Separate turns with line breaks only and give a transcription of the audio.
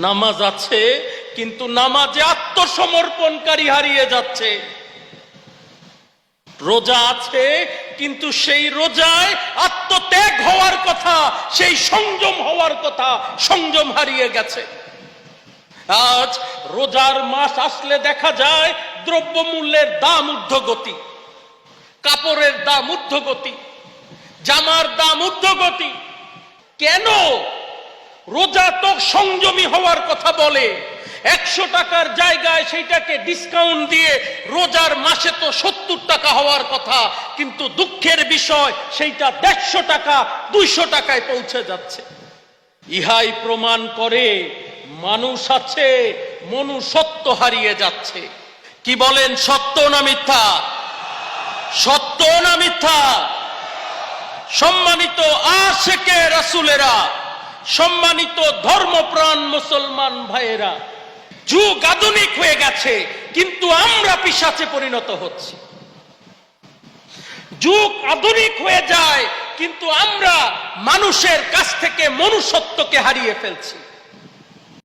নামাজ আছে কিন্তু নামাজে আত্মসমর্পণকারী হারিয়ে যাচ্ছে। রোজা আছে কিন্তু সেই রোজায় আত্মত্যাগ হওয়ার কথা, সেই সংযম হওয়ার কথা, সংযম হারিয়ে গেছে। আজ রোজার মাস আসলে দেখা যায় দ্রব্যমূল্যের দাম ঊর্ধ্বগতি, কাপড়ের দাম ঊর্ধ্বগতি, জামার দাম ঊর্ধ্বগতি। কেন? রোজা তো সংযমী হওয়ার কথা বলে, 100 টাকার জায়গায় সেইটাকে ডিসকাউন্ট দিয়ে রোজার মাসে তো 70 টাকা হওয়ার কথা, কিন্তু দুঃখের বিষয় সেইটা 150 টাকা 200 টাকায় পৌঁছে যাচ্ছে। ইহাই প্রমাণ করে মানুষ আছে, মনুষ্যত্ব হারিয়ে যাচ্ছে। কি বলেন, সত্য না মিথ্যা? সত্য না মিথ্যা? সম্মানিত আশিকে রাসূলেরা, সম্মানিত ধর্মপ্রাণ মুসলমান ভাইয়েরা, যুগ আধুনিক হয়ে গেছে কিন্তু আমরা পিশাচে পরিণত হচ্ছি। যুগ আধুনিক হয়ে যায় কিন্তু আমরা মানুষের কাছ থেকে মনুষ্যত্বকে হারিয়ে ফেলছি।